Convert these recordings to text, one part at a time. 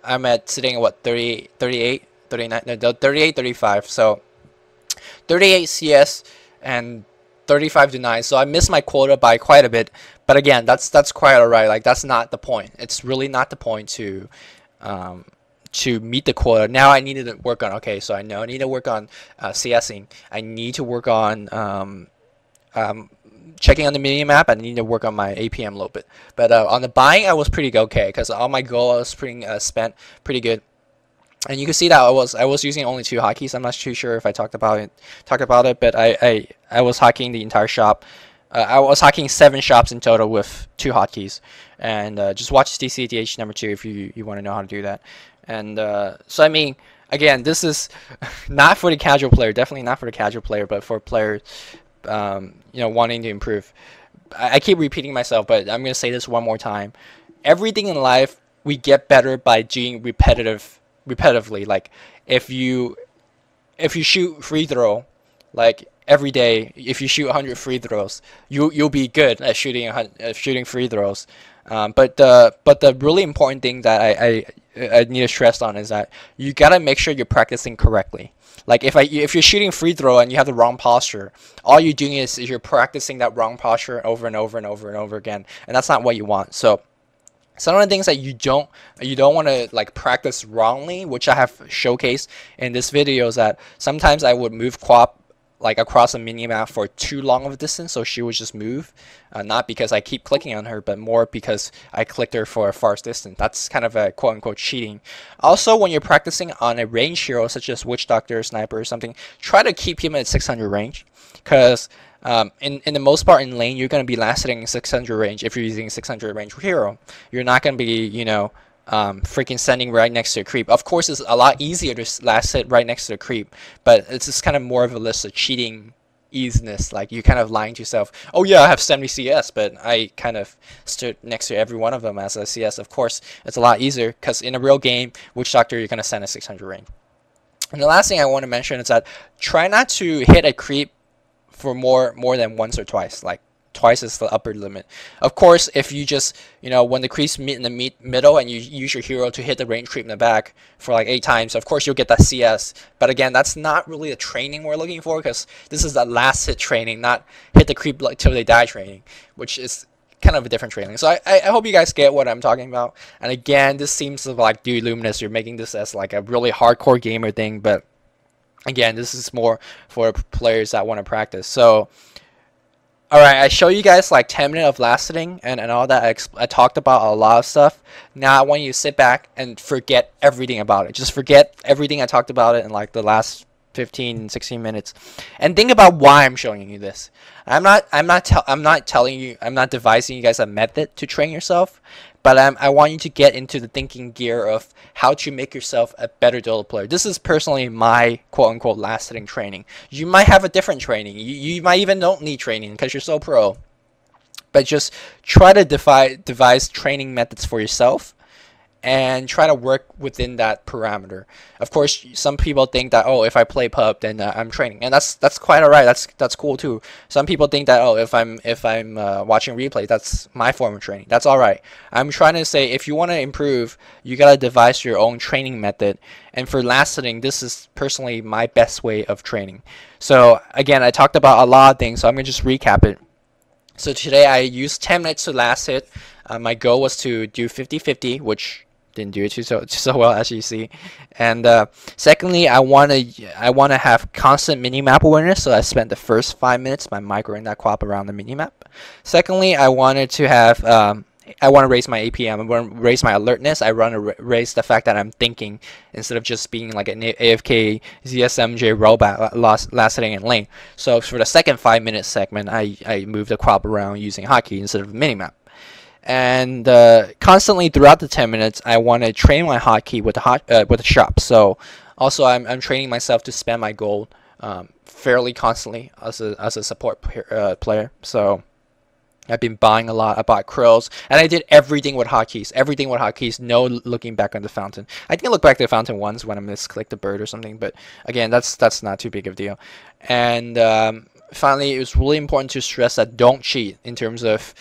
I'm at sitting at what 30, 38, 39, no, 38, 35. So 38 CS and 35 denies. So I missed my quota by quite a bit. But again, that's quite alright. Like that's not the point. It's really not the point um, to meet the quota. Now I needed to work on. Okay, so I know I need to work on CSing. I need to work on um, checking on the mini map. I need to work on my APM a little bit. But on the buying, I was pretty okay because all my goal I was pretty spent pretty good. And you can see that I was using only 2 hotkeys. I'm not too sure if I talked about it, but I was hotkeying the entire shop. I was hotkeying 7 shops in total with 2 hotkeys. And just watch DCDH number 2 if you want to know how to do that. And so I mean, again, this is not for the casual player, definitely not for the casual player, but for players wanting to improve. I keep repeating myself, but I'm gonna say this one more time. Everything in life we get better by doing repetitively. Like if you shoot free throw like every day, if you shoot 100 free throws, you'll be good at shooting free throws. But the really important thing that I need to stress on is that you gotta make sure you're practicing correctly. Like if you're shooting free throw and you have the wrong posture, all you're doing is you're practicing that wrong posture over and over and over and over again, and that's not what you want. So some of the things that you don't want to like practice wrongly, which I have showcased in this video, is that sometimes I would move Quap like across a mini map for too long of a distance, so she would just move, not because I keep clicking on her, but more because I clicked her for a far distance. That's kind of a quote-unquote cheating. Also, when you're practicing on a range hero such as Witch Doctor, Sniper, or something, try to keep him at 600 range, because in the most part in lane you're going to be last hitting 600 range. If you're using 600 range hero, you're not going to be freaking standing right next to a creep. Of course, it's a lot easier to last hit right next to a creep, but it's just kind of more of a list of cheating easiness. Like you're kind of lying to yourself. Oh yeah, I have 70 CS, but I kind of stood next to every one of them as a CS. Of course, it's a lot easier because in a real game, Witch Doctor, you're going to send a 600 range. And the last thing I want to mention is that try not to hit a creep for more than once or twice. Like twice is the upper limit. Of course, if you just when the creeps meet in the middle and you use your hero to hit the range creep in the back for like 8 times, of course you'll get that CS. But again, that's not really the training we're looking for, because this is the last hit training, not hit the creep till they die training, which is kind of a different training. So I hope you guys get what I'm talking about. And again, this seems like, dude, Luminous, you're making this as like a really hardcore gamer thing, but again, this is more for players that want to practice. So alright, I show you guys like 10 minutes of last hitting and all that. I talked about a lot of stuff. Now I want you to sit back and forget everything about it. Just forget everything I talked about it in like the last 15 16 minutes, and think about why I'm showing you this. I'm not telling you, I'm not devising you guys a method to train yourself, but I want you to get into the thinking gear of how to make yourself a better Dota player. This is personally my quote-unquote last hitting training. You might have a different training. You might even don't need training because you're so pro. But just try to devise training methods for yourself and try to work within that parameter. Of course, some people think that, oh, if I play pub, then I'm training, and that's quite alright. That's cool too. Some people think that, oh, if I'm watching replay, that's my form of training. That's alright. I'm trying to say, if you want to improve, you gotta devise your own training method. And for last hitting, this is personally my best way of training. So again, I talked about a lot of things, so I'm gonna just recap it. So today I used 10 minutes to last hit. My goal was to do 50-50, which didn't do it so well, as you see. And secondly, I want to have constant mini-map awareness, so I spent the first 5 minutes by microing that quap around the mini-map. Secondly, I wanted to have I want to raise my APM. I want to raise my alertness. I want to raise the fact that I'm thinking instead of just being like an AFK ZSMJ robot last hitting in lane. So for the second 5-minute segment, I moved the quap around using hotkey instead of a mini-map. And constantly throughout the 10 minutes, I want to train my hotkey with the shop. So also I'm training myself to spend my gold fairly constantly as a support player. So I've been buying a lot. I bought Krills, and I did everything with hotkeys. No looking back on the fountain. I think I looked back to the fountain once when I misclicked the bird or something, but again, that's not too big of a deal. And finally, it was really important to stress that don't cheat in terms of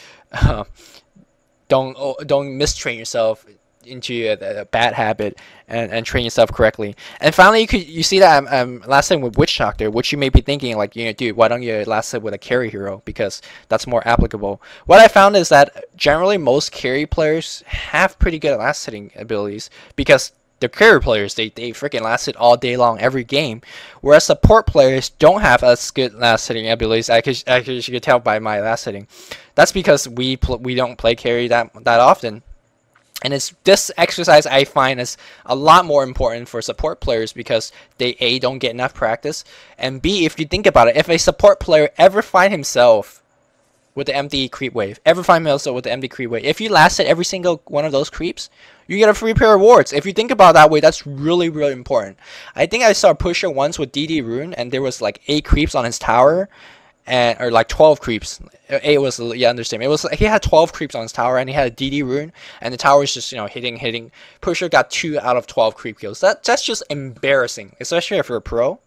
don't mistrain yourself into a bad habit and train yourself correctly. And finally, you see that last hitting with Witch Doctor, which you may be thinking like, dude, why don't you last hit with a carry hero, because that's more applicable. What I found is that generally most carry players have pretty good last hitting abilities, because the carry players, they freaking last hit all day long every game, whereas support players don't have as good last hitting abilities. I you could tell by my last hitting. That's because we don't play carry that often. And it's this exercise I find is a lot more important for support players, because they A, don't get enough practice, and B, if you think about it, if a support player ever find himself with the empty creep wave, if you last hit every single one of those creeps, you get a free pair of wards. If you think about it that way, that's really, really important. I think I saw Pusher once with DD Rune, and there was like 8 creeps on his tower, or like 12 creeps. It was, yeah, understand. It was he had 12 creeps on his tower, and he had a DD Rune, and the tower was just hitting. Pusher got 2 out of 12 creep kills. That's just embarrassing, especially if you're a pro.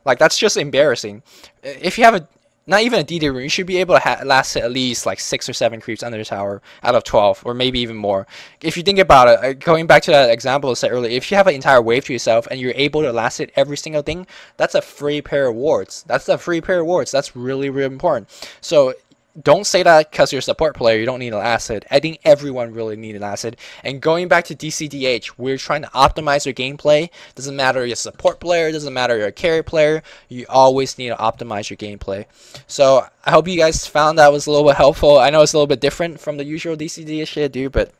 Like, that's just embarrassing. If you have not even a DD Rune, you should be able to last hit at least like 6 or 7 creeps under the tower out of 12, or maybe even more. If you think about it, going back to that example I said earlier, if you have an entire wave to yourself and you're able to last hit every single thing, that's a free pair of wards. That's really, really important. So don't say that because you're a support player you don't need an acid. I think everyone really needs an acid. And going back to DCDH, we're trying to optimize your gameplay. Doesn't matter you're a support player, doesn't matter you're a carry player, you always need to optimize your gameplay. So I hope you guys found that was a little bit helpful. I know it's a little bit different from the usual DCDH shit I do, but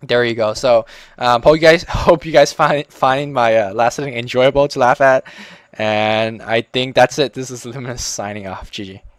there you go. So hope you guys find my last hitting enjoyable to laugh at. And I think that's it. This is Luminous signing off. GG.